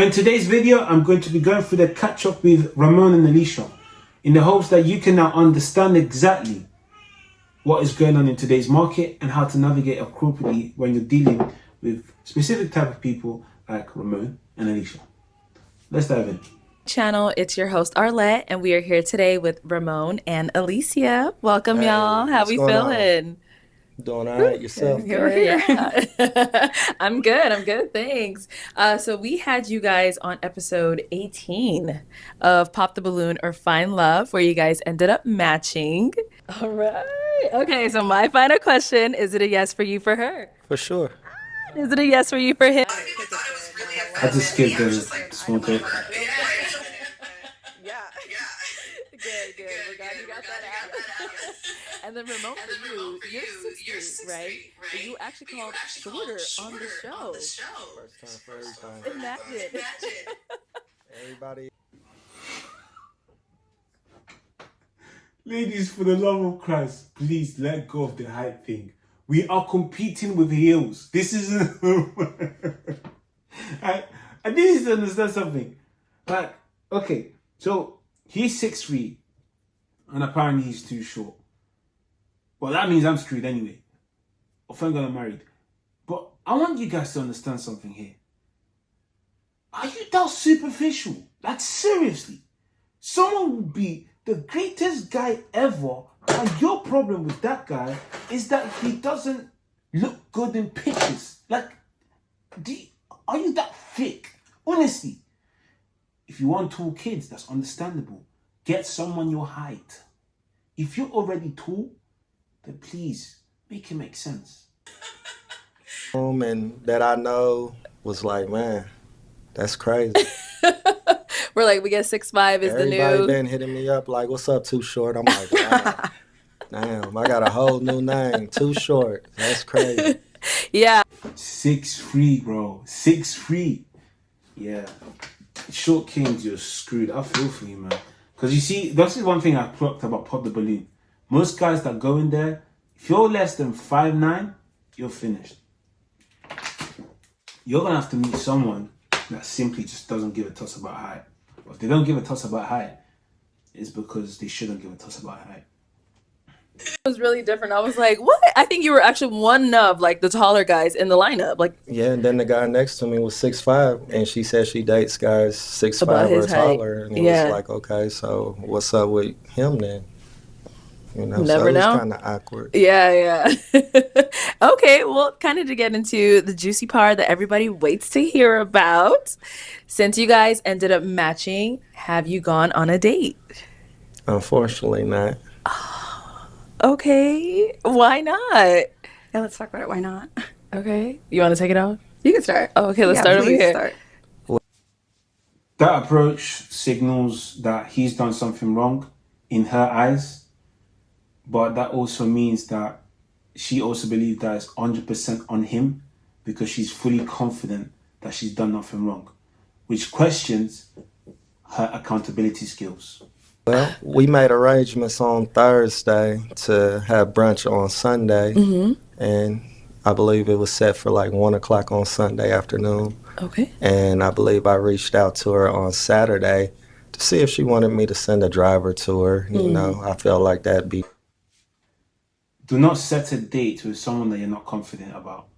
In today's video, I'm going to be going through the catch-up with Ramon and Alicia in the hopes that you can now understand exactly what is going on in today's market and how to navigate appropriately when you're dealing with specific type of people like Ramon and Alicia. Let's dive in. Channel, it's your host Arlette, and we are here today with Ramon and Alicia. Welcome, y'all. How we feeling? Doing all right yourself? Yeah. I'm good, thanks. So we had you guys on episode 18 of Pop the Balloon or Find Love, where you guys ended up matching. All right. Okay, so my final question, is it a yes for you for her? For sure. Is it a yes for you for him? I just skipped the small talk. Good. We're glad you got that out. And then Ramon, for you, you're 6'3", right? But you actually called shorter on the show. First time for everything. Imagine. Everybody. Ladies, for the love of Christ, please let go of the height thing. We are competing with heels. This isn't... I need you to understand something. Like, okay, so he's 6'3", and apparently he's too short. Well, that means I'm screwed anyway. Or thank God I'm married. But I want you guys to understand something here. Are you that superficial? Like, seriously. Someone would be the greatest guy ever, and your problem with that guy is that he doesn't look good in pictures. Like, are you that thick? Honestly. If you want tall kids, that's understandable. Get someone your height. If you're already tall, then please make it make sense. And that I know was like, man, that's crazy. We're like, we get 6'5" is the new. Everybody been hitting me up like, what's up, Too Short? I'm like, wow. Damn, I got a whole new name, Too Short. That's crazy. Yeah. 6'3", bro. 6'3". Yeah. Short kings, you're screwed. I feel for you, man. Because you see, that's the one thing I clocked about Pop the Balloon. Most guys that go in there, if you're less than 5'9", you're finished. You're going to have to meet someone that simply just doesn't give a toss about height. But if they don't give a toss about height, it's because they shouldn't give a toss about height. It was really different. I was like, what? I think you were actually one of like the taller guys in the lineup. Like, yeah, and then the guy next to me was 6'5", and she said she dates guys 6'5" or taller. And it was like, okay, so what's up with him then? You know, never so it was know. kind of awkward. Yeah. Okay, well, kind of to get into the juicy part that everybody waits to hear about. Since you guys ended up matching, have you gone on a date? Unfortunately not. Okay, why not? Yeah, let's talk about it. Why not? Okay, you want to take it off? You can start. Oh, okay, let's start over here. Start. That approach signals that he's done something wrong in her eyes, but that also means that she also believes that it's 100% on him because she's fully confident that she's done nothing wrong, which questions her accountability skills. Well, we made arrangements on Thursday to have brunch on Sunday, and I believe it was set for like 1 o'clock on Sunday afternoon. Okay. And I believe I reached out to her on Saturday to see if she wanted me to send a driver to her. You know, I felt like that'd be... Do not set a date with someone that you're not confident about.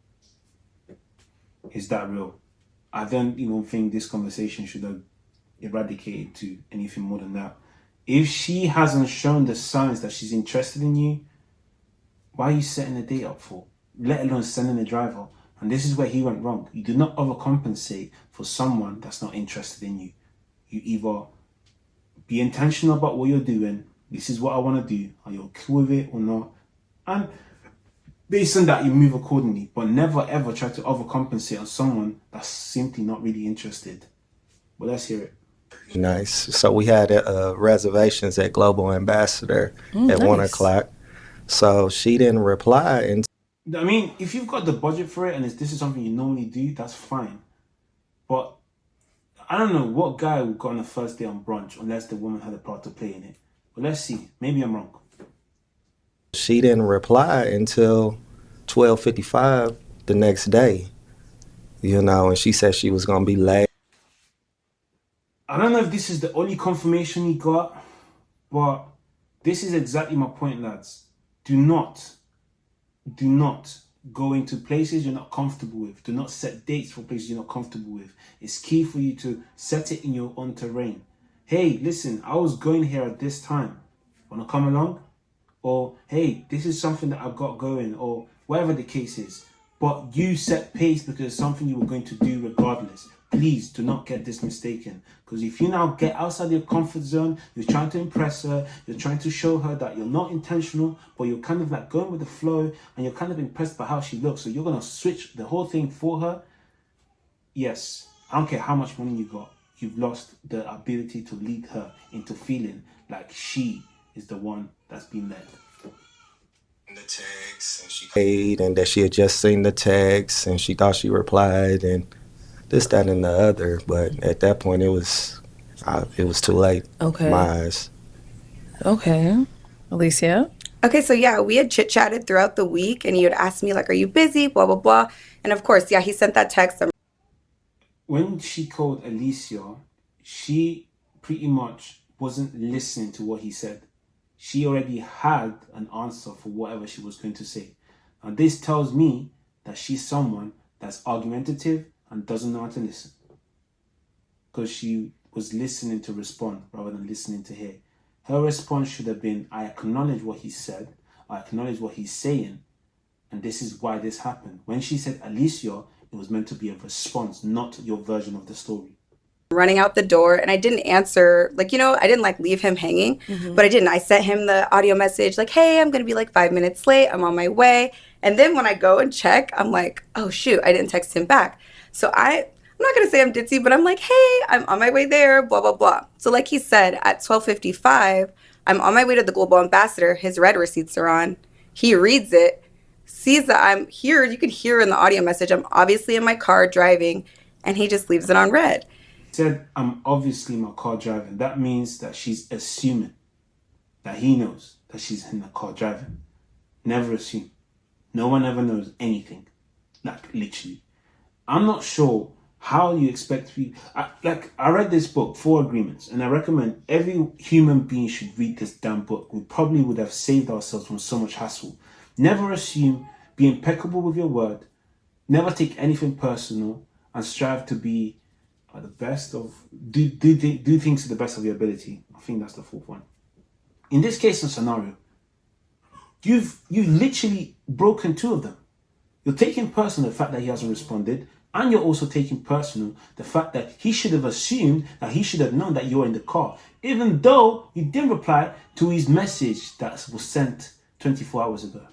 Is that real? I don't even think this conversation should have eradicated to anything more than that. If she hasn't shown the signs that she's interested in you, why are you setting a date up for? Let alone sending a driver. And this is where he went wrong. You do not overcompensate for someone that's not interested in you. You either be intentional about what you're doing. This is what I want to do. Are you cool with it or not? And based on that, you move accordingly. But never ever try to overcompensate on someone that's simply not really interested. But let's hear it. Nice. So we had reservations at Global Ambassador at 1 o'clock. So she didn't reply. And I mean, if you've got the budget for it and this is something you normally do, that's fine. But I don't know what guy would go on a first day on brunch unless the woman had a part to play in it. But let's see. Maybe I'm wrong. She didn't reply until 12:55 the next day, you know, and she said she was going to be late. I don't know if this is the only confirmation he got, but this is exactly my point, lads. Do not go into places you're not comfortable with. Do not set dates for places you're not comfortable with. It's key for you to set it in your own terrain. Hey, listen, I was going here at this time. Wanna come along? Or, hey, this is something that I've got going, or whatever the case is. But you set pace because it's something you were going to do regardless. Please do not get this mistaken. Because if you now get outside your comfort zone, you're trying to impress her, you're trying to show her that you're not intentional, but you're kind of like going with the flow, and you're kind of impressed by how she looks. So you're going to switch the whole thing for her. Yes, I don't care how much money you got. You've lost the ability to lead her into feeling like she is the one that's been led. The text, and she paid, and that she had just seen the text, and she thought she replied, and this, that, and the other. But at that point, it was too late. Okay. In my eyes. Okay. Alicia? Okay, so yeah, we had chit-chatted throughout the week, and he would ask me, like, are you busy, blah, blah, blah. And of course, yeah, he sent that text. When she called Alicia, she pretty much wasn't listening to what he said. She already had an answer for whatever she was going to say. And this tells me that she's someone that's argumentative and doesn't know how to listen. Because she was listening to respond rather than listening to hear. Her response should have been, I acknowledge what he said, I acknowledge what he's saying, and this is why this happened. When she said Alicia, it was meant to be a response, not your version of the story. Running out the door, and I didn't answer, like, I didn't like leave him hanging, but I didn't. I sent him the audio message like, hey, I'm gonna be like 5 minutes late, I'm on my way. And then when I go and check, I'm like, oh shoot, I didn't text him back. So I'm not gonna say I'm ditzy, but I'm like, hey, I'm on my way there, blah blah blah. So like he said, at 12:55 I'm on my way to the Global Ambassador. His red receipts are on. He reads it, sees that I'm here. You could hear in the audio message, I'm obviously in my car driving, and he just leaves it on red. Said, I'm obviously in my car driving. That means that she's assuming that he knows that she's in the car driving. Never assume. No one ever knows anything. Like, literally. I'm not sure how you expect people... I read this book, 4 Agreements, and I recommend every human being should read this damn book. We probably would have saved ourselves from so much hassle. Never assume. Be impeccable with your word. Never take anything personal, and strive to be the best of... Do things to the best of your ability. I think that's the 4th one. In this case and scenario, you've literally broken 2 of them. You're taking personal the fact that he hasn't responded, and you're also taking personal the fact that he should have assumed, that he should have known that you're in the car, even though you didn't reply to his message that was sent 24 hours ago.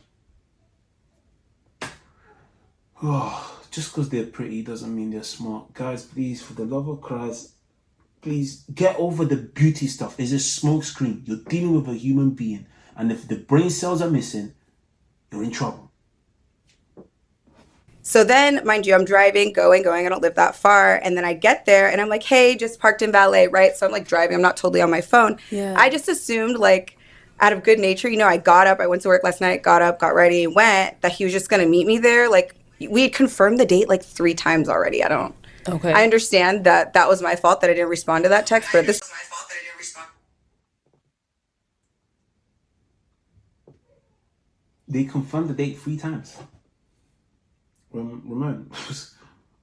Oh, just because they're pretty doesn't mean they're smart. Guys, please, for the love of Christ, please get over the beauty stuff. It's a smoke screen. You're dealing with a human being, and if the brain cells are missing, you're in trouble. So then, mind you, I'm driving, going. I don't live that far. And then I get there and I'm like, hey, just parked in valet, right? So I'm like driving. I'm not totally on my phone. Yeah. I just assumed, like, out of good nature, I got up. I went to work last night, got up, got ready, went, that he was just going to meet me there. Like, we had confirmed the date like 3 times already. Okay. I understand that was my fault that I didn't respond to that text, but this... They confirmed the date 3 times. Ramon,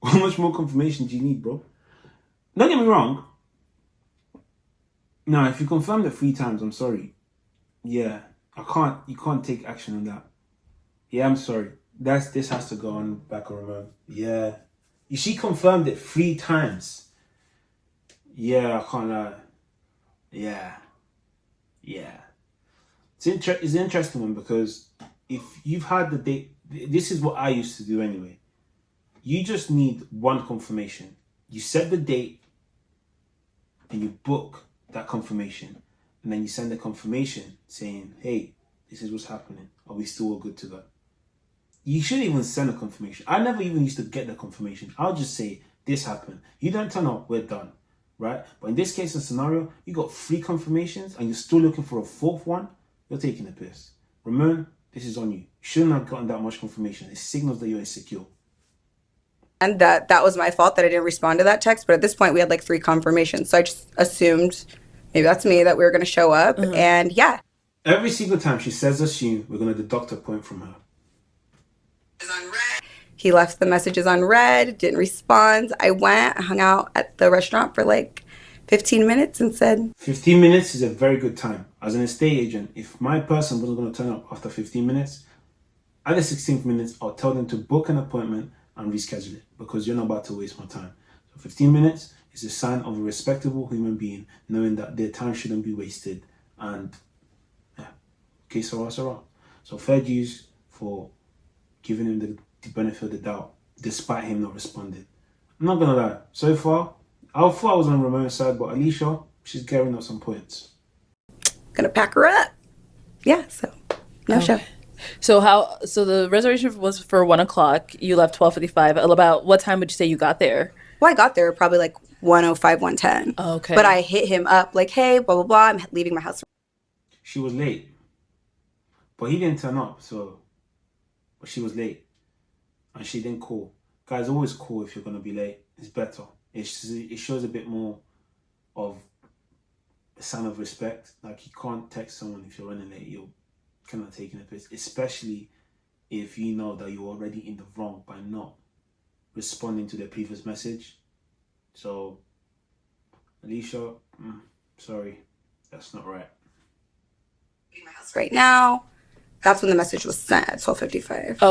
how much more confirmation do you need, bro? Don't get me wrong. Now, if you confirmed it 3 times, I'm sorry. Yeah, you can't take action on that. Yeah, I'm sorry. This has to go on back on Ramon. Yeah. She confirmed it 3 times. Yeah, I can't lie. Yeah. It's an interesting one, because if you've had the date, this is what I used to do anyway. You just need one confirmation. You set the date and you book that confirmation, and then you send the confirmation saying, hey, this is what's happening. Are we still all good to go? You shouldn't even send a confirmation. I never even used to get the confirmation. I'll just say, this happened. You don't turn up, we're done. Right? But in this case and scenario, you got 3 confirmations and you're still looking for a 4th one. You're taking the piss. Ramon, this is on you. You shouldn't have gotten that much confirmation. It signals that you're insecure. And that was my fault that I didn't respond to that text. But at this point, we had like 3 confirmations. So I just assumed, maybe that's me, that we were going to show up. And yeah. Every single time she says assume, we're going to deduct a point from her. He left the messages on red, didn't respond. I went, hung out at the restaurant for like 15 minutes and said... 15 minutes is a very good time. As an estate agent, if my person wasn't going to turn up after 15 minutes, at the 16th minutes, I'll tell them to book an appointment and reschedule it because you're not about to waste my time. So 15 minutes is a sign of a respectable human being, knowing that their time shouldn't be wasted. And yeah, okay, so fair dues for giving him the benefit of the doubt, despite him not responding. I'm not gonna lie, so far, I thought I was on Ramon's side, but Alicia, she's carrying up some points. Gonna pack her up. Yeah, so no show. So the reservation was for 1 o'clock. You left 12:55. About what time would you say you got there? Well, I got there probably like 1:05, 1:10. Okay. But I hit him up like, hey, blah, blah, blah, I'm leaving my house. She was late, but he didn't turn up, but she was late. And she didn't call. Guys, always call if you're going to be late. It's better. It shows a bit more of a sign of respect. Like, you can't text someone if you're running late. You're kind of taking a piss. Especially if you know that you're already in the wrong by not responding to their previous message. So, Alicia, sorry. That's not right. Right now, that's when the message was sent at 12:55.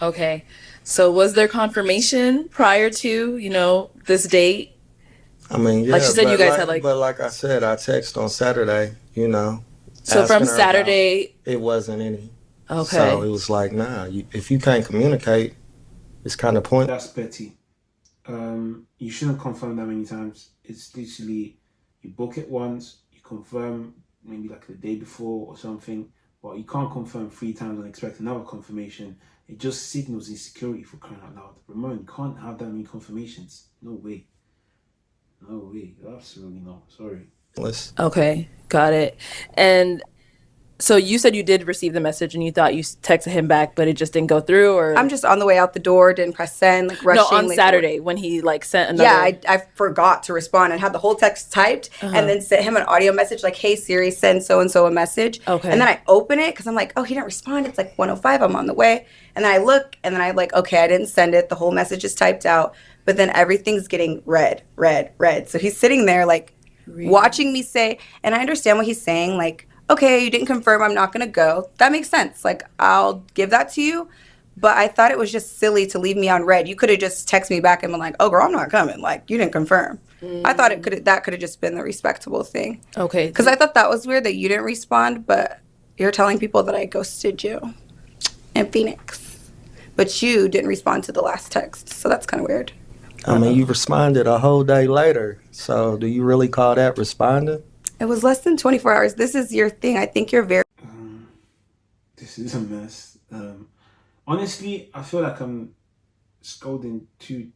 Okay. So was there confirmation prior to, this date? I mean, yeah. Like she said, you guys had like... But like I said, I text on Saturday, So from Saturday... It wasn't any. Okay. So it was like, if you can't communicate, it's kind of pointless. That's petty. You shouldn't confirm that many times. It's literally, you book it once, you confirm maybe like the day before or something, but you can't confirm 3 times and expect another confirmation. It just signals insecurity, for crying out loud. Ramon, you can't have that many confirmations. No way. Absolutely not. Sorry. Okay, got it. And so you said you did receive the message and you thought you texted him back, but it just didn't go through, or? I'm just on the way out the door, didn't press send, like rushing. No, on Saturday when he like sent another. Yeah, I forgot to respond and had the whole text typed and then sent him an audio message like, hey Siri, send so-and-so a message. Okay. And then I open it because I'm like, oh, he didn't respond. It's like 1:05, I'm on the way. And then I look and then I'm like, okay, I didn't send it. The whole message is typed out. But then everything's getting red. So he's sitting there like watching me say, and I understand what he's saying, like, okay, you didn't confirm, I'm not going to go. That makes sense. Like, I'll give that to you. But I thought it was just silly to leave me on red. You could have just texted me back and been like, oh, girl, I'm not coming. Like, you didn't confirm. I thought that could have just been the respectable thing. Okay. Because I thought that was weird that you didn't respond, but you're telling people that I ghosted you in Phoenix. But you didn't respond to the last text. So that's kind of weird. I mean, you responded a whole day later. So do you really call that responding? It was less than 24 hours. This is your thing. I think you're very... This is a mess. Honestly, I feel like I'm scolding two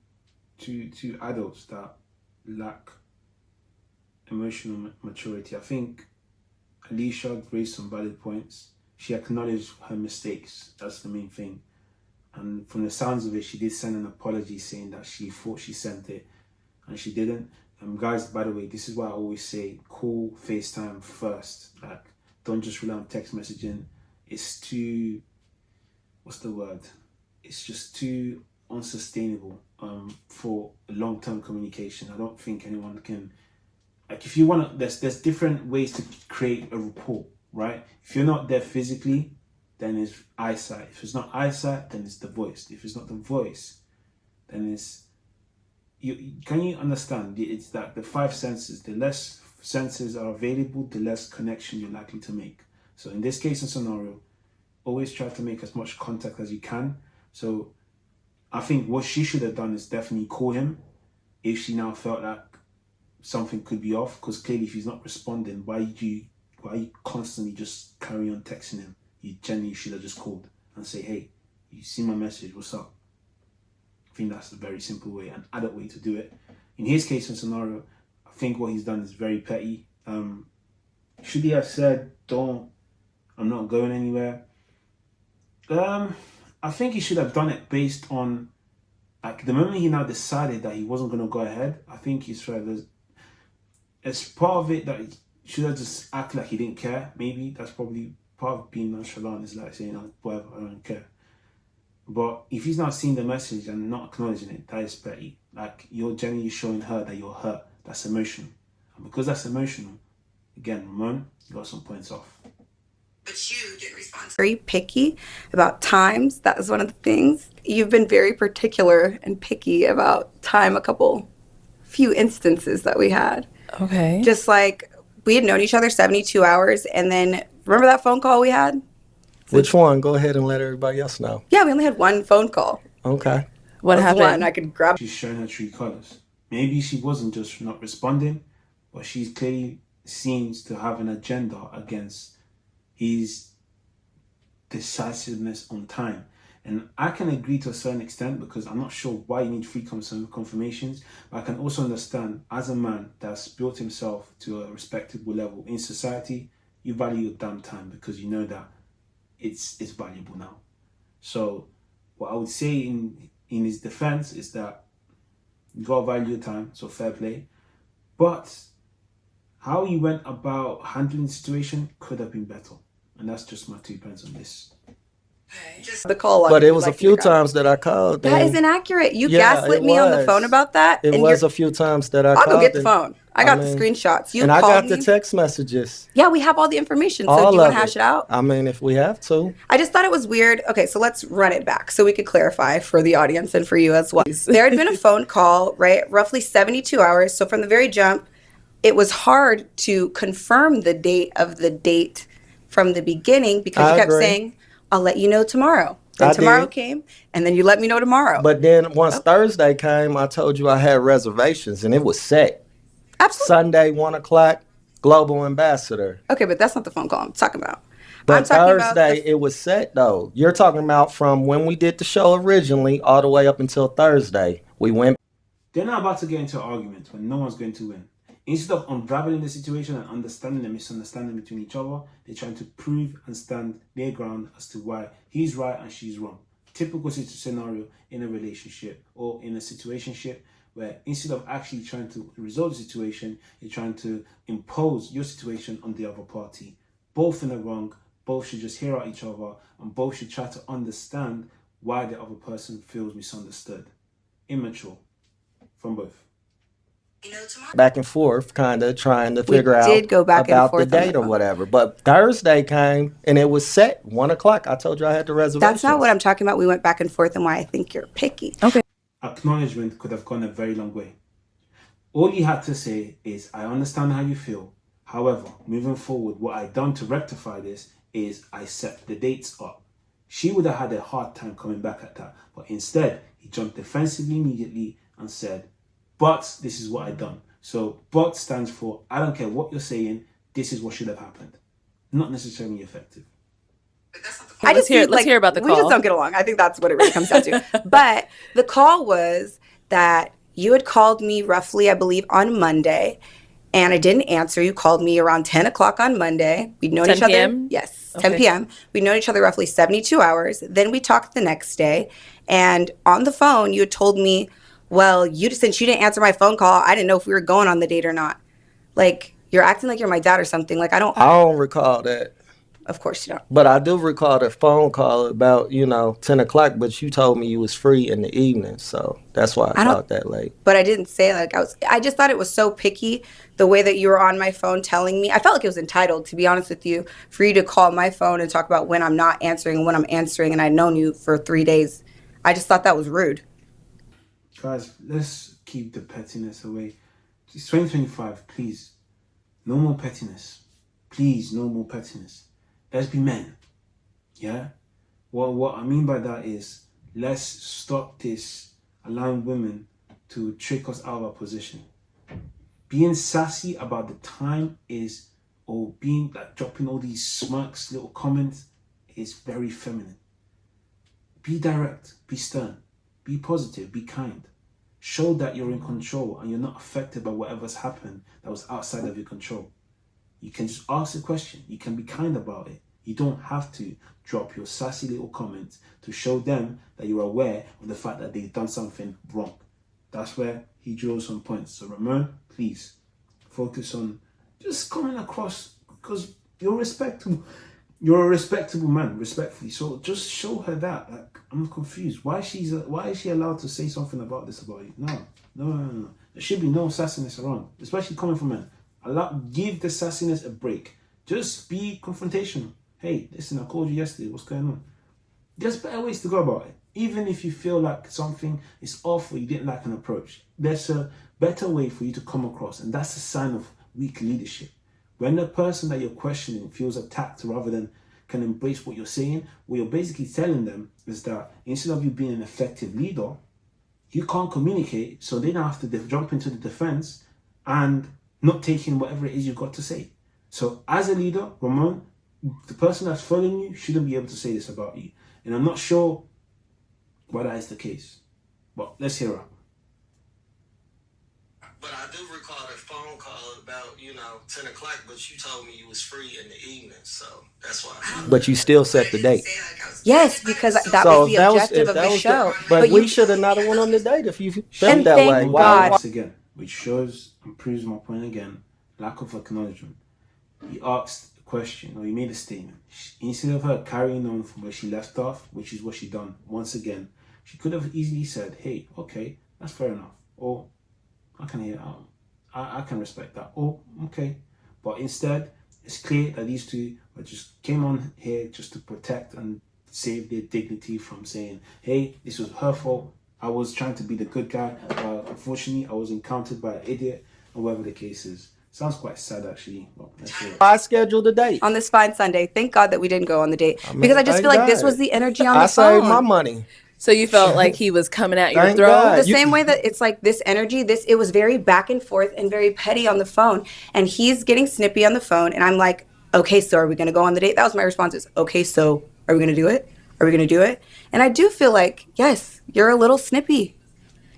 adults that lack emotional maturity. I think Alicia raised some valid points. She acknowledged her mistakes. That's the main thing. And from the sounds of it, she did send an apology saying that she thought she sent it and she didn't. Guys, by the way, this is why I always say call FaceTime first. Like, don't just rely on text messaging. It's too, what's the word? It's just too unsustainable for long-term communication. I don't think anyone can, like, if you want to, there's different ways to create a rapport, right? If you're not there physically, then it's eyesight. If it's not eyesight, then it's the voice. If it's not the voice, then it's... Can you understand? It's that the 5 senses, the less senses are available, the less connection you're likely to make. So in this case and scenario, always try to make as much contact as you can. So I think what she should have done is definitely call him if she now felt like something could be off, because clearly if he's not responding, why are you constantly just carry on texting him? You genuinely should have just called and say, hey, you see my message, what's up? I think that's a very simple way, an adult way to do it. In his case and scenario, I think what he's done is very petty. Should he have said, I'm not going anywhere? I think he should have done it based on Like the moment he now decided that he wasn't going to go ahead, I think he's right. It's part of it that he should have just acted like he didn't care. Maybe that's probably part of being nonchalant, is like saying, oh, whatever, I don't care. But if he's not seeing the message and not acknowledging it, that is petty. Like, you're genuinely showing her that you're hurt. That's emotional. And because that's emotional, again, Ramon, you got some points off. But you didn't respond. Very picky about times. That was one of the things. You've been very particular and picky about time, few instances that we had. Okay. Just like, we had known each other 72 hours, and then, remember that phone call we had? Which one? Go ahead and let everybody else know. Yeah, we only had one phone call. Okay. What That was happened? one I could grab. She's showing her true colors. Maybe she wasn't just not responding, but she clearly seems to have an agenda against his decisiveness on time. And I can agree to a certain extent, because I'm not sure why you need free confirmations, but I can also understand, as a man that's built himself to a respectable level in society, you value your damn time because you know that it's valuable now. So what I would say in his defense is that you gotta value your time, so fair play. But how he went about handling the situation could have been better. And that's just my 2 pence on this. Just the call. But it was a few times that I called. That and is inaccurate. You Yeah, gaslit it me on the was. phone about that. It and was a few times that I I'll called. go get the and- phone. I got the mean, screenshots. You and I called got the me. text messages. Yeah, we have all the information. So All do you want of to hash it out? I mean, if we have to. I just thought it was weird. Okay, so let's run it back so we could clarify for the audience and for you as well. There had been a phone call, right? Roughly 72 hours. So from the very jump, it was hard to confirm the date from the beginning, because you I kept agree. saying, I'll let you know tomorrow. Then I tomorrow did. came, and then you let me know tomorrow. But then once Thursday came, I told you I had reservations and it was set. Absolutely. Sunday, 1 o'clock, Global Ambassador. Okay, but that's not the phone call I'm talking about. But I'm talking about Thursday, it was set though. You're talking about from when we did the show originally all the way up until Thursday. We went. They're not about to get into an argument when no one's going to win. Instead of unraveling the situation and understanding the misunderstanding between each other, they're trying to prove and stand their ground as to why he's right and she's wrong. Typical scenario in a relationship or in a situationship, where instead of actually trying to resolve the situation, you're trying to impose your situation on the other party. Both in the wrong, both should just hear out each other, and both should try to understand why the other person feels misunderstood. Immature from both. Back and forth, kind of trying to figure out did go back and about forth the on date the or phone. whatever. But Thursday came and it was set 1 o'clock. I told you I had the reservation. That's not what I'm talking about. We went back and forth and why I think you're picky. Okay. Acknowledgement could have gone a very long way. All you had to say is, I understand how you feel. However, moving forward, what I done to rectify this is I set the dates up. She would have had a hard time coming back at that. But instead, he jumped defensively immediately and said, but this is what I done. So, but stands for, I don't care what you're saying, this is what should have happened. Not necessarily effective. Let's hear about the We just call. don't get along. I think that's what it really comes down to. But the call was that you had called me roughly, I believe, on Monday, and I didn't answer. You called me around 10 o'clock on Monday. We'd known 10 each other. p.m.? Yes, Okay. 10 p.m. We'd known each other roughly 72 hours. Then we talked the next day, and on the phone, you had told me, well, since you didn't answer my phone call, I didn't know if we were going on the date or not. Like, you're acting like you're my dad or something. Like, I don't recall that. Of course you don't. But I do recall the phone call about, 10 o'clock, but you told me you was free in the evening. So that's why I called that late. But I didn't say I just thought it was so picky the way that you were on my phone telling me. I felt like it was entitled, to be honest with you, for you to call my phone and talk about when I'm not answering and when I'm answering, and I'd known you for 3 days. I just thought that was rude. Guys, let's keep the pettiness away. It's 2025, please. No more pettiness. Please, no more pettiness. Let's be men. Yeah? Well, what I mean by that is, let's stop this allowing women to trick us out of our position. Being sassy about the time or being like dropping all these smirks, little comments, is very feminine. Be direct, be stern, be positive, be kind. Show that you're in control and you're not affected by whatever's happened that was outside of your control. You can just ask a question. You can be kind about it. You don't have to drop your sassy little comments to show them that you're aware of the fact that they've done something wrong. That's where he draws some points. So Ramon, please focus on just coming across, because you're respectable. You're a respectable man, respectfully. So just show her that. Like, I'm confused. Why is she allowed to say something about this about you? No. There should be no sassiness around, especially coming from men. Give the sassiness a break. Just be confrontational. Hey, listen, I called you yesterday. What's going on? There's better ways to go about it. Even if you feel like something is off or you didn't like an approach, there's a better way for you to come across, and that's a sign of weak leadership. When the person that you're questioning feels attacked rather than can embrace what you're saying, what you're basically telling them is that instead of you being an effective leader, you can't communicate, so they now have to jump into the defense and not taking whatever it is you've got to say. So as a leader, Ramon, the person that's following you shouldn't be able to say this about you. And I'm not sure why that is the case. But let's hear her. But I do recall that phone call about, 10 o'clock, but you told me you was free in the evening, so that's why. But you still set the date. Yes, because that So was the objective of the show. But we you should have not went on the date if you felt And that thank way. God. Once again, which shows and proves my point again, lack of acknowledgement. He asked a question, or he made a statement. Instead of her carrying on from where she left off, which is what she done once again, she could have easily said, hey, okay, that's fair enough. Or, I can hear I can respect that. Oh, okay. But instead, it's clear that these two just came on here just to protect and save their dignity from saying, hey, this was her fault. I was trying to be the good guy. Unfortunately, I was encountered by an idiot, or whatever the case is. Sounds quite sad, actually. Well, let's hear it. I scheduled the date. on this fine Sunday. Thank God that we didn't go on the date because I just thank feel like this God. was the energy on the I saved phone. my money. So you felt like he was coming at your Thank throat? God. The same way that it's like this energy, it was very back and forth and very petty on the phone. And he's getting snippy on the phone. And I'm like, okay, so are we going to go on the date? That was my response is, okay, so are we going to do it? Are we going to do it? And I do feel like, yes, you're a little snippy.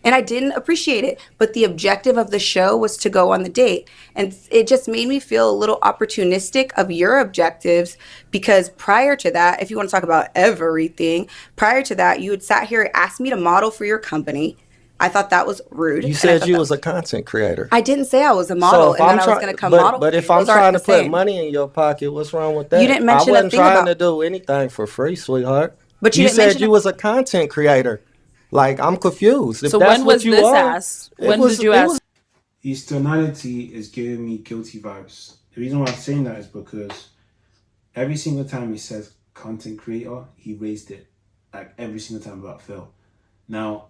And I didn't appreciate it. But the objective of the show was to go on the date. And it just made me feel a little opportunistic of your objectives because prior to that, if you want to talk about everything, prior to that, you had sat here and asked me to model for your company. I thought that was rude. You and I said thought you that- was a content creator. I didn't say I was a model if and I'm then I was going to come but, model. But for if you. I'm Those aren't trying to the put same. money in your pocket, what's wrong with that? You didn't mention I a wasn't thing trying about- to do anything for free, sweetheart. But you didn't said mention you a- was a content creator. Like, I'm confused. If So that's when what was you this are, asked? it When was- did you it ask? was- His tonality is giving me guilty vibes. The reason why I'm saying that is because every single time he says content creator, he raised it. Like every single time about Phil. Now,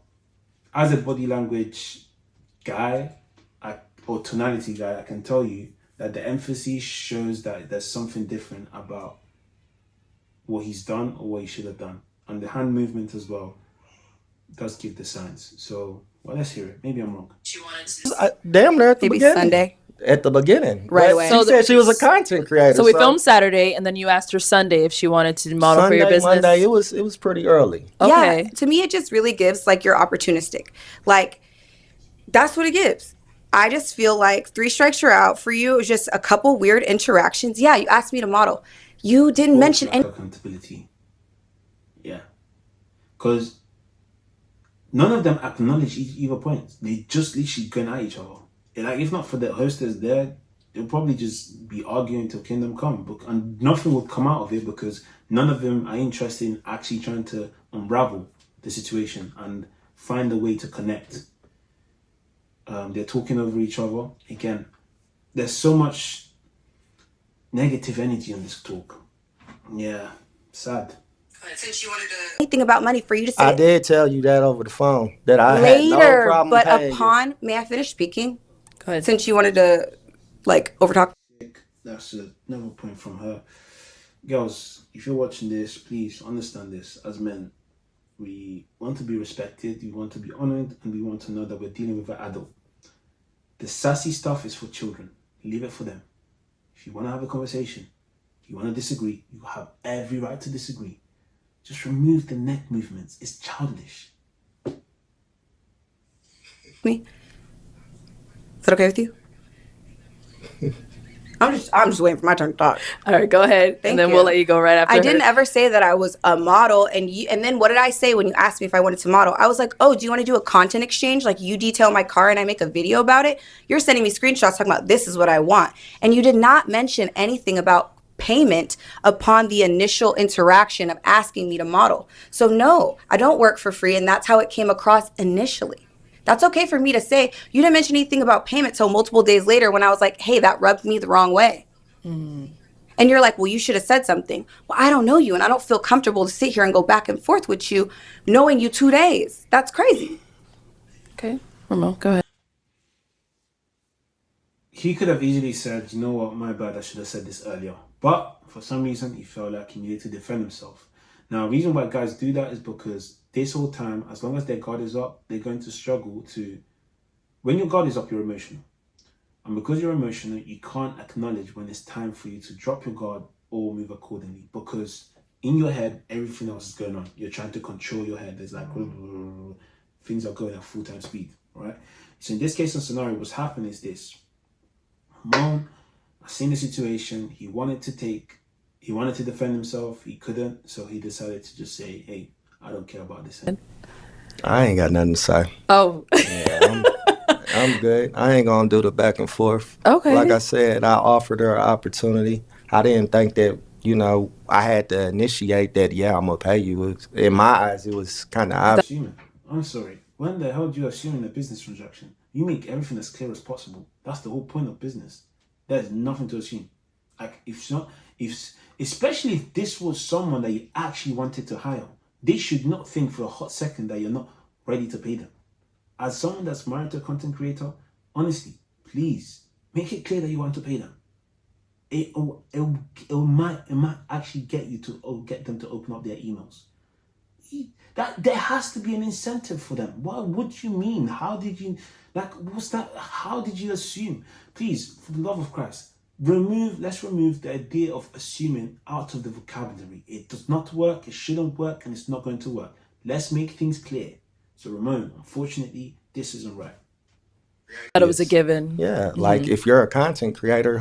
as a body language guy, or tonality guy, I can tell you that the emphasis shows that there's something different about what he's done or what he should have done. And the hand movement as well does give the signs. So, well, let's hear it. Maybe I'm wrong. damn near at the Maybe beginning. Sunday. At the beginning. Right But away. She So said she was a content creator. So we filmed Saturday, and then you asked her Sunday if she wanted to model Sunday, for your business. Monday, it was pretty early. Okay. Yeah, to me, it just really gives like you're opportunistic. Like, that's what it gives. I just feel like 3 strikes you're out. For you, it was just a couple weird interactions. Yeah, you asked me to model. You didn't mention Lack any. of accountability. Yeah. Because none of them acknowledge either point. They just literally going at each other. And like, if not for the hostess there, they'll probably just be arguing till kingdom come. And nothing will come out of it because none of them are interested in actually trying to unravel the situation and find a way to connect. They're talking over each other. Again, there's so much negative energy on this talk. Yeah, sad. Since you wanted to anything about money for you to say I did tell you that over the phone that I later, had no problem but paying you. upon may I finish speaking? Go ahead. Since you wanted to like overtalk. That's another point from her. Girls, if you're watching this, please understand this. As men, we want to be respected, we want to be honored, and we want to know that we're dealing with an adult. The sassy stuff is for children. Leave it for them. If you want to have a conversation, you want to disagree, you have every right to disagree. Just remove the neck movements. It's childish. Me? Is that okay with you? I'm just waiting for my turn to talk. All right, go ahead. Thank and then you. we'll let you go right after I her. didn't ever say that I was a model, and then what did I say when you asked me if I wanted to model? I was like, oh, do you want to do a content exchange? Like, you detail my car and I make a video about it. You're sending me screenshots talking about this is what I want, and you did not mention anything about payment upon the initial interaction of asking me to model. So no, I don't work for free, and that's how it came across initially. That's okay for me to say. You didn't mention anything about payment till multiple days later when I was like, hey, that rubbed me the wrong way. And you're like, well, you should have said something. Well, I don't know you, and I don't feel comfortable to sit here and go back and forth with you knowing you 2 days. That's crazy. Okay, Ramon, go ahead. He could have easily said, you know what, my bad, I should have said this earlier. But for some reason, he felt like he needed to defend himself. Now, the reason why guys do that is because this whole time, as long as their guard is up, they're going to struggle to... When your guard is up, you're emotional. And because you're emotional, you can't acknowledge when it's time for you to drop your guard or move accordingly. Because in your head, everything else is going on. You're trying to control your head. There's like... Things are going at full-time speed, right? So in this case and scenario, what's happening is this. Ramon, I seen the situation. He wanted to defend himself. He couldn't, so he decided to just say, "Hey, I don't care about this." I ain't got nothing to say. Oh, Yeah, I'm good. I ain't gonna do the back and forth. Okay. Like I said, I offered her an opportunity. I didn't think that, I had to initiate that, yeah, I'm gonna pay you. In my eyes, it was kind of obvious. Assuming. I'm sorry. When the hell do you assume a business transaction? You make everything as clear as possible. That's the whole point of business. There's nothing to assume. Like especially if this was someone that you actually wanted to hire, they should not think for a hot second that you're not ready to pay them. As someone that's married to a content creator, honestly, please make it clear that you want to pay them. It might actually get them to open up their emails. That there has to be an incentive for them. What would you mean? How did you what's that? How did you assume? Please, for the love of Christ, let's remove the idea of assuming out of the vocabulary. It does not work, it shouldn't work, and it's not going to work. Let's make things clear. So Ramon, unfortunately, this isn't right. thought it was a given. Yeah, like if you're a content creator,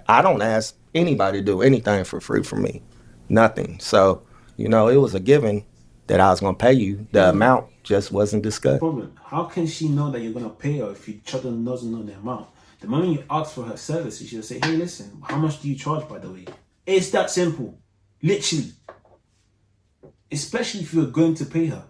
I don't ask anybody to do anything for free for me. Nothing. So, it was a given that I was going to pay you. The amount just wasn't discussed. Problem. How can she know that you're going to pay her if each other doesn't know the amount? The moment you ask for her services, she'll say, hey, listen, how much do you charge, by the way? It's that simple. Literally. Especially if you're going to pay her.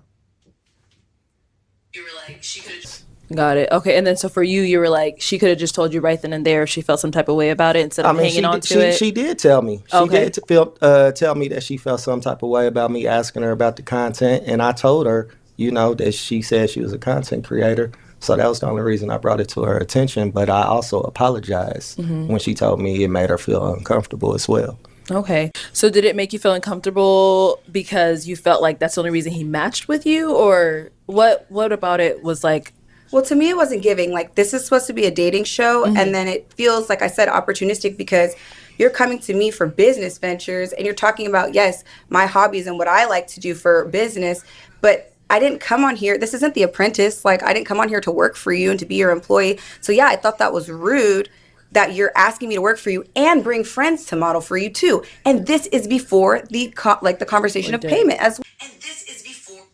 You were like, she could have. Got it. Okay, and then so for you, you were like, she could have just told you right then and there if she felt some type of way about it instead of hanging on to it. She did tell me. She Okay. did tell me that she felt some type of way about me asking her about the content, and I told her, that she said she was a content creator. So that was the only reason I brought it to her attention. But I also apologized when she told me it made her feel uncomfortable as well. Okay. So did it make you feel uncomfortable because you felt like that's the only reason he matched with you, or what about it was like? Well, to me, it wasn't giving. Like, this is supposed to be a dating show, and then it feels, like I said, opportunistic because you're coming to me for business ventures, and you're talking about, yes, my hobbies and what I like to do for business, but I didn't come on here. This isn't The Apprentice. Like, I didn't come on here to work for you and to be your employee. So, yeah, I thought that was rude that you're asking me to work for you and bring friends to model for you, too. And this is before the conversation of payment as well. And this is before.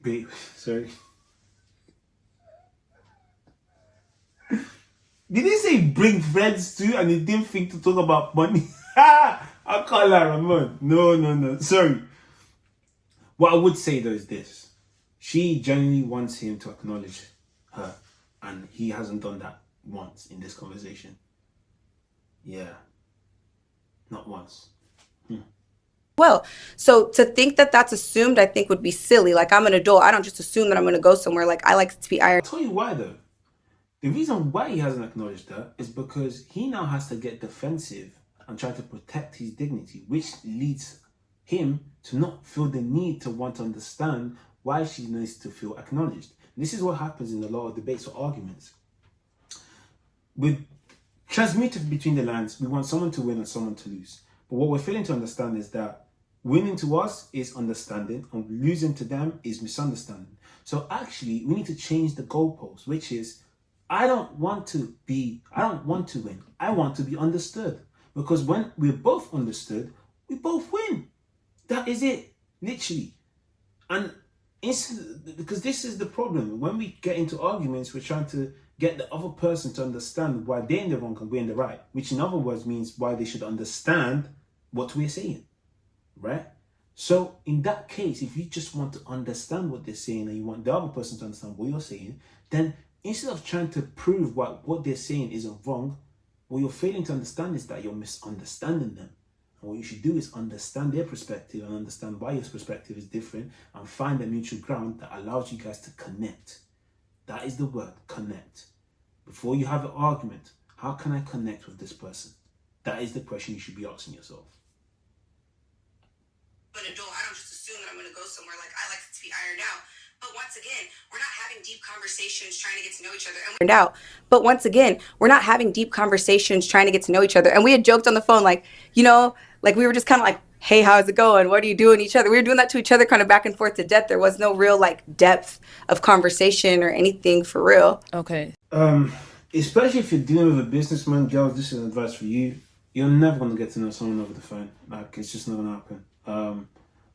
Wait, sorry. Did he say bring friends too and he didn't think to talk about money? I call her Ramon. No. Sorry. What I would say though is this. She genuinely wants him to acknowledge her. And he hasn't done that once in this conversation. Yeah. Not once. Well, so to think that that's assumed, I think would be silly. Like, I'm an adult. I don't just assume that I'm going to go somewhere. Like, I like to be iron. I'll tell you why though. The reason why he hasn't acknowledged that is because he now has to get defensive and try to protect his dignity, which leads him to not feel the need to want to understand why she needs to feel acknowledged. This is what happens in a lot of debates or arguments. With transmitted between the lines, we want someone to win and someone to lose. But what we're failing to understand is that winning to us is understanding and losing to them is misunderstanding. So actually, we need to change the goalpost, which is I don't want to win. I want to be understood. Because when we're both understood, we both win. That is it, literally. And because this is the problem. When we get into arguments, we're trying to get the other person to understand why they're in the wrong and we're in the right, which in other words means why they should understand what we're saying, right? So in that case, if you just want to understand what they're saying and you want the other person to understand what you're saying, then instead of trying to prove what they're saying isn't wrong, what you're failing to understand is that you're misunderstanding them. And what you should do is understand their perspective and understand why your perspective is different and find a mutual ground that allows you guys to connect. That is the word, connect. Before you have an argument, how can I connect with this person? That is the question you should be asking yourself. But Dole, I don't just assume that I'm going to go somewhere. Like, I like it to be ironed out. But once again, we're not having deep conversations trying to get to know each other. And we had joked on the phone, like, like we were just kind of like, hey, how's it going? What are you doing each other? We were doing that to each other kind of back and forth to death. There was no real like depth of conversation or anything for real. Okay. Especially if you're dealing with a businessman, girls, this is advice for you. You're never going to get to know someone over the phone. Like, it's just not going to happen.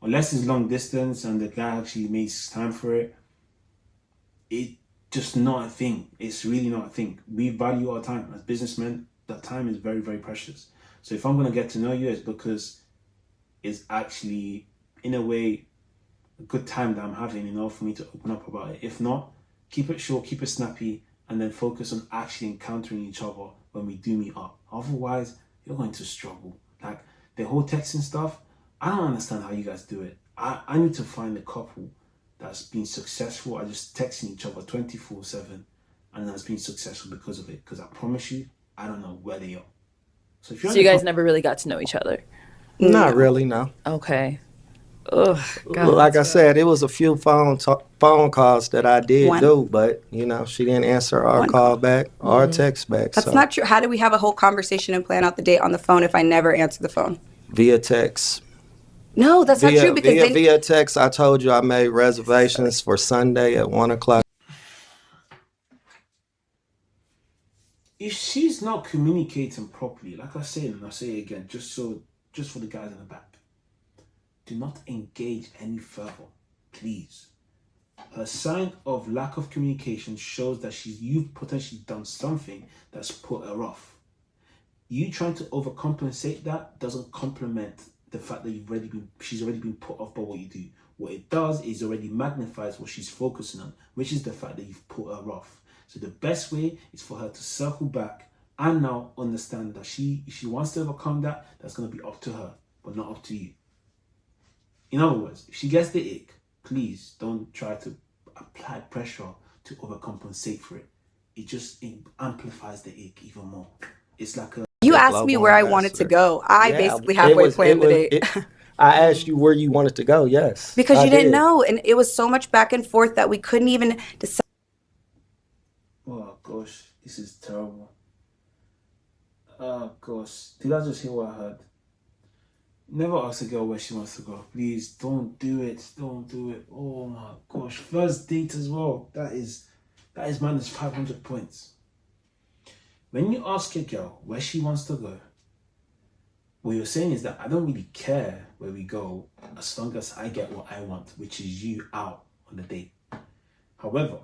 Unless it's long distance and the guy actually makes time for it, it's just not a thing. It's really not a thing. We value our time. As businessmen, that time is very, very precious. So if I'm going to get to know you, it's because it's actually, in a way, a good time that I'm having, for me to open up about it. If not, keep it short, keep it snappy, and then focus on actually encountering each other when we do meet up. Otherwise, you're going to struggle. Like, the whole texting stuff, I don't understand how you guys do it. I need to find a couple that's been successful at just texting each other 24/7 and that's been successful because of it. Because I promise you, I don't know where they are. So if you're So you guys never really got to know each other? Not really, no. Okay. Ugh, God, Like I said, it was a few phone calls that I did do, but she didn't answer our call back or text back. That's not true. How do we have a whole conversation and plan out the date on the phone if I never answer the phone? Via text. No, that's not true because via text, I told you I made reservations for Sunday at 1:00. If she's not communicating properly, like I said, and I'll say it again, just for the guys in the back, do not engage any further, please. Her sign of lack of communication shows that you've potentially done something that's put her off. You trying to overcompensate that doesn't complement the fact that she's already been put off by what you do. What it does is already magnifies what she's focusing on, which is the fact that you've put her off. So the best way is for her to circle back and now understand that if she wants to overcome that, that's going to be up to her, but not up to you. In other words, if she gets the ick, please don't try to apply pressure to overcompensate for it. It just amplifies the ick even more. It's like you asked me where I wanted to go. I basically halfway planned the date. I asked you where you wanted to go, yes. Because you didn't know, and it was so much back and forth that we couldn't even decide. Oh gosh, this is terrible. Oh gosh, did I just hear what I heard? Never ask a girl where she wants to go. Please don't do it. Don't do it. Oh my gosh, first date as well. That is minus 500 points. When you ask a girl where she wants to go, what you're saying is that I don't really care where we go as long as I get what I want, which is you out on the date. However,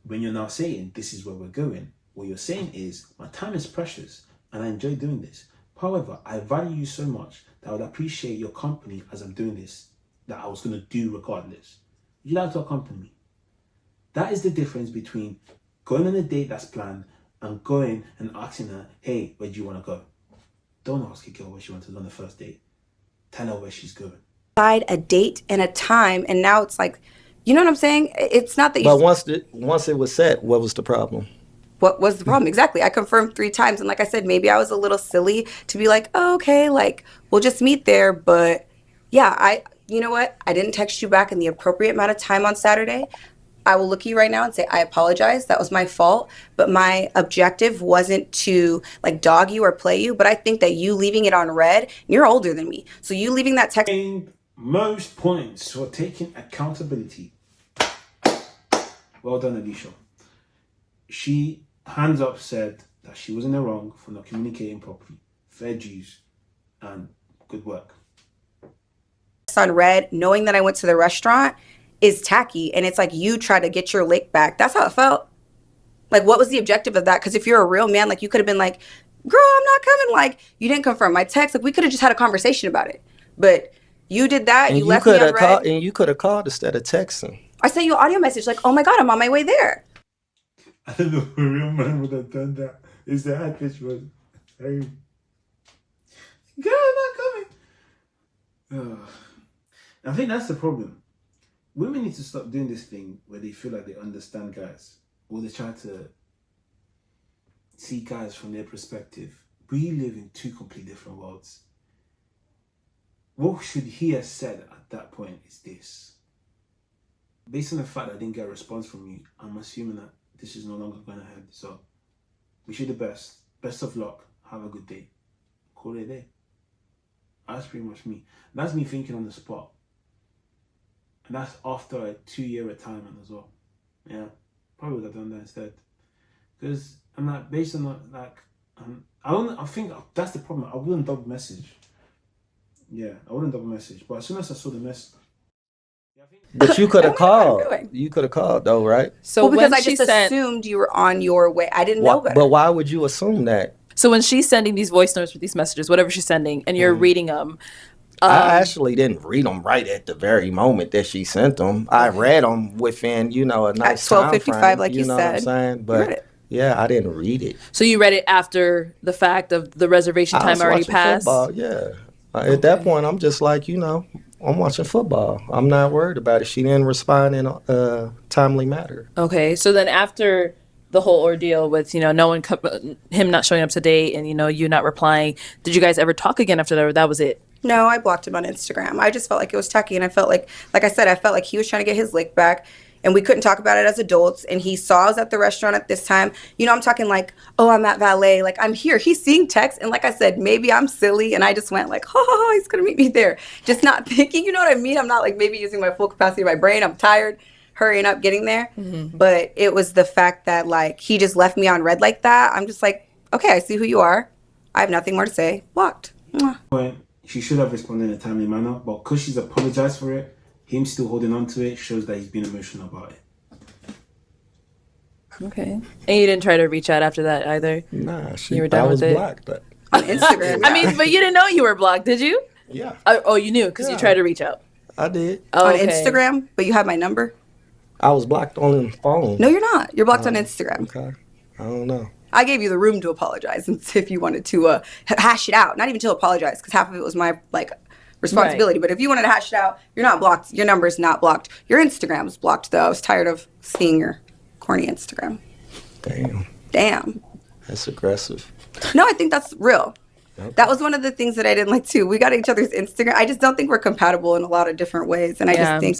when you're now saying this is where we're going, what you're saying is my time is precious and I enjoy doing this. However, I value you so much that I would appreciate your company as I'm doing this, that I was going to do regardless. You'd like to accompany me. That is the difference between going on a date that's planned and going and asking her, hey, where do you want to go? Don't ask a girl where she wants to go on the first date. Tell her where she's going. A date and a time, and now it's like, you know what I'm saying? It's not that you... But once it was set, what was the problem? What was the problem? Exactly. I confirmed 3 times. And like I said, maybe I was a little silly to be like, oh, okay, like, we'll just meet there. But yeah, you know what? I didn't text you back in the appropriate amount of time on Saturday. I will look at you right now and say, I apologize. That was my fault. But my objective wasn't to like dog you or play you. But I think that you leaving it on red, you're older than me. So you leaving that text... Most points for taking accountability. Well done, Alicia. She hands up said that she was in the wrong for not communicating properly. Fair dues and good work. On red, knowing that I went to the restaurant is tacky, and it's like you try to get your lick back. That's how it felt. Like, what was the objective of that? Because if you're a real man, like, you could have been like, girl, I'm not coming. Like, you didn't confirm my text. Like, we could have just had a conversation about it. But you did that. And you left me on red. And you could have called instead of texting. I sent you an audio message like, oh my God, I'm on my way there. I don't know if a real man would have done that. Is the high pitch was, hey, girl, I'm not coming. I think that's the problem. Women need to stop doing this thing where they feel like they understand guys, or they try to see guys from their perspective. We live in two completely different worlds. What should he have said at that point is this. Based on the fact that I didn't get a response from you, I'm assuming that this is no longer going ahead. So, wish you the best. Best of luck. Have a good day. Call it a day. That's pretty much me. That's me thinking on the spot. And that's after a 2-year retirement as well. Yeah, probably would have done that instead. Because I'm not, based on that, like, I think that's the problem. I wouldn't double message. Yeah, I wouldn't double message. But as soon as I saw the message, but you could have called. Doing? You could have called though, right? So well, because when I she just sent, assumed you were on your way. I didn't know better. But why would you assume that? so when she's sending these voice notes with these messages, whatever she's sending, and you're reading them, I actually didn't read them right at the very moment that she sent them. I read them within, a nice time 12:55, frame, like you know what I'm said. saying? You But read it. yeah, I didn't read it. so you read it after the fact of the reservation I time was already watching passed. football, yeah. At that point, I'm just like, I'm watching football. I'm not worried about it. She didn't respond in a timely manner. Okay, so then after the whole ordeal with no one him not showing up to date and you not replying, did you guys ever talk again after that, or that was it? No, I blocked him on Instagram. I just felt like it was tacky, and I felt like I said, I felt like he was trying to get his lick back, and we couldn't talk about it as adults, and he saw us at the restaurant at this time. I'm talking like, oh, I'm at valet, like, I'm here. He's seeing text, and like I said, maybe I'm silly, and I just went like, oh, he's going to meet me there. Just not thinking, you know what I mean? I'm not like maybe using my full capacity of my brain. I'm tired, hurrying up, getting there. Mm-hmm. But it was the fact that, like, he just left me on red like that. I'm just like, okay, I see who you are. I have nothing more to say. Blocked. Mwah. She should have responded in a timely manner, but because she's apologized for it, him still holding on to it shows that he's been emotional about it. Okay. And you didn't try to reach out after that either? Nah, You were done I with was it? blocked. But On Instagram. I mean, but you didn't know you were blocked, did you? yeah, Oh, you knew because you tried to reach out. I did. Oh, on okay. Instagram, but you have my number? I was blocked on the phone. No, you're not. You're blocked on Instagram. Okay. I don't know. I gave you the room to apologize and if you wanted to hash it out. Not even to apologize, because half of it was my responsibility. Right. But if you wanted to hash it out, you're not blocked. Your number is not blocked. Your Instagram is blocked, though. I was tired of seeing your corny Instagram. Damn. That's aggressive. No, I think that's real. Okay. That was one of the things that I didn't like, too. We got each other's Instagram. I just don't think we're compatible in a lot of different ways. And I just think...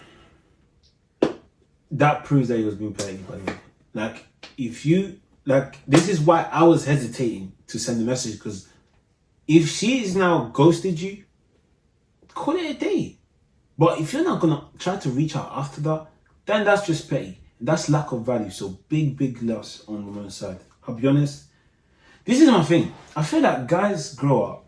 That proves that he was being petty, by the way. Like, if you... Like, this is why I was hesitating to send the message, because if she's now ghosted you, call it a day. But if you're not going to try to reach out after that, then that's just petty. That's lack of value. So big loss on Ramon's side. I'll be honest. This is my thing. I feel like guys grow up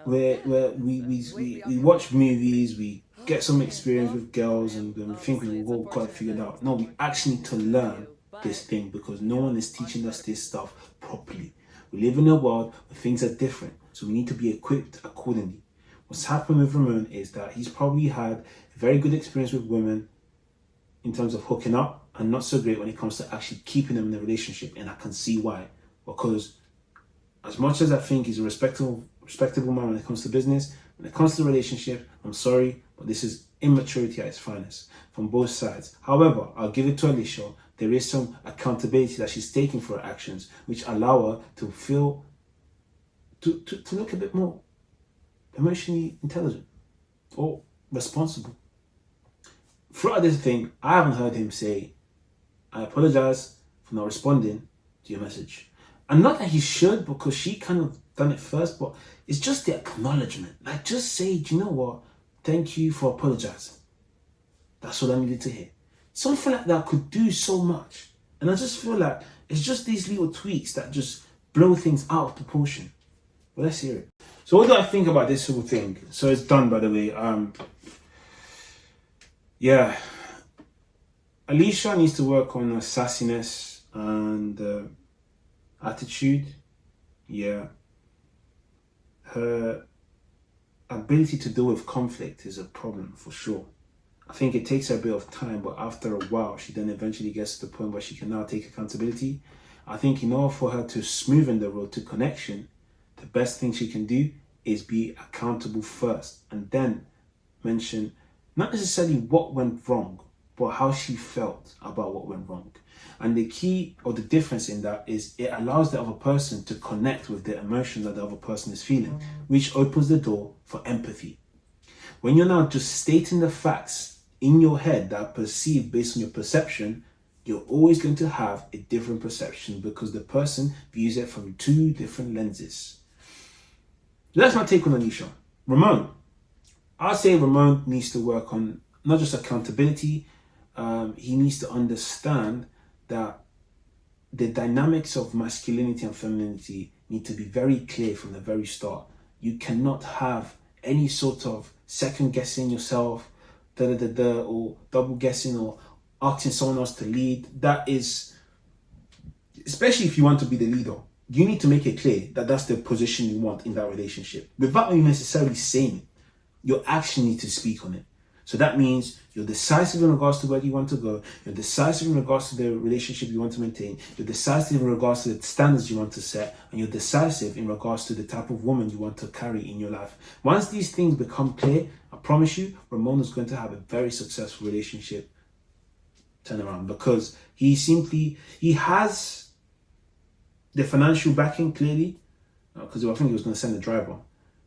where we watch movies, we get some experience with girls, and then we think we've all got it figured out. No, we actually need to learn this thing because no one is teaching us this stuff properly. We live in a world where things are different, so we need to be equipped accordingly. What's happened with Ramon is that he's probably had a very good experience with women in terms of hooking up, and not so great when it comes to actually keeping them in a relationship, and I can see why. Because as much as I think he's a respectable man when it comes to business, when it comes to relationship, I'm sorry, but this is immaturity at its finest from both sides. However, I'll give it to Alicia. There is some accountability that she's taking for her actions, which allow her to feel, to look a bit more emotionally intelligent or responsible. Throughout this thing, I haven't heard him say, I apologize for not responding to your message. And not that he should, because she kind of done it first, but it's just the acknowledgement. Like, just say, do you know what? Thank you for apologizing. That's all I needed to hear. Something like that could do so much. And I just feel like it's just these little tweaks that just blow things out of proportion. Well, let's hear it. So what do I think about this whole thing? So it's done, by the way. Yeah. Alicia needs to work on her sassiness and attitude. Yeah. Her ability to deal with conflict is a problem for sure. I think it takes her a bit of time, but after a while, she then eventually gets to the point where she can now take accountability. I think in order for her to smoothen the road to connection, the best thing she can do is be accountable first and then mention not necessarily what went wrong, but how she felt about what went wrong. And the key or the difference in that is it allows the other person to connect with the emotion that the other person is feeling, which opens the door for empathy. When you're now just stating the facts in your head that are perceived based on your perception, you're always going to have a different perception because the person views it from two different lenses. That's my take on Alicia. Ramon. I'll say Ramon needs to work on not just accountability, he needs to understand that the dynamics of masculinity and femininity need to be very clear from the very start. You cannot have any sort of second guessing yourself, or double guessing or asking someone else to lead. That is, especially if you want to be the leader, you need to make it clear that that's the position you want in that relationship without you necessarily saying it. Your action needs to speak on it. So that means you're decisive in regards to where you want to go. You're decisive in regards to the relationship you want to maintain. You're decisive in regards to the standards you want to set. And you're decisive in regards to the type of woman you want to carry in your life. Once these things become clear, I promise you, Ramon is going to have a very successful relationship turnaround because he has the financial backing clearly, because I think he was going to send a driver.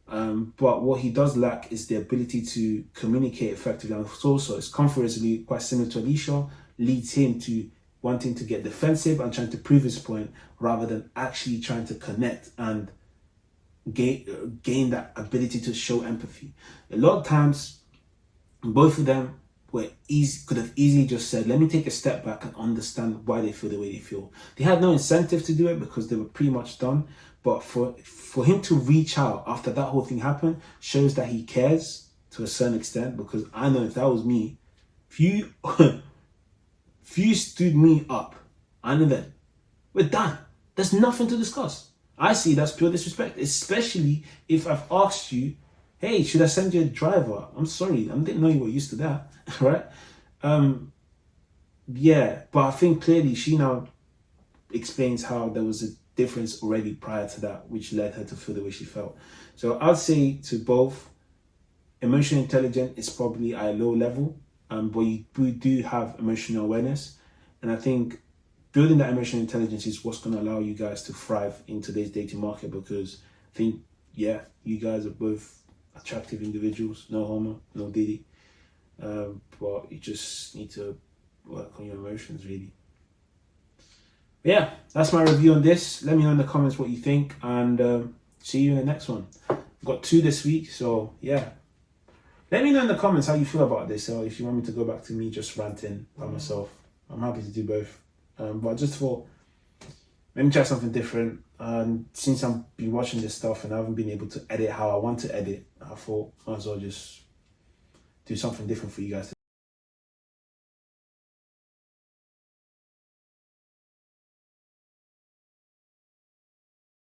But what he does lack is the ability to communicate effectively. And also, his comfort quite similar to Alicia, leads him to wanting to get defensive and trying to prove his point rather than actually trying to connect and gain that ability to show empathy. A lot of times, both of them could have easily just said, let me take a step back and understand why they feel the way they feel. They had no incentive to do it because they were pretty much done. But for him to reach out after that whole thing happened shows that he cares to a certain extent, because I know if that was me, if you stood me up, I know that we're done. There's nothing to discuss. I see that's pure disrespect, especially if I've asked you, hey, should I send you a driver? I'm sorry, I didn't know you were used to that, right? Yeah, but I think clearly she now explains how there was a difference already prior to that, which led her to feel the way she felt. So I'd say to both, emotional intelligence is probably at a low level, but we do have emotional awareness. And I think building that emotional intelligence is what's going to allow you guys to thrive in today's dating market, because I think, yeah, you guys are both attractive individuals, no homo, no diddy. But you just need to work on your emotions, really. But yeah, that's my review on this. Let me know in the comments what you think, and see you in the next one. I've got 2 this week, so yeah. Let me know in the comments how you feel about this, or if you want me to go back to me just ranting by myself. I'm happy to do both. But I just thought, let me try something different. And since I've been watching this stuff and I haven't been able to edit how I want to edit, I thought I might as well just do something different for you guys to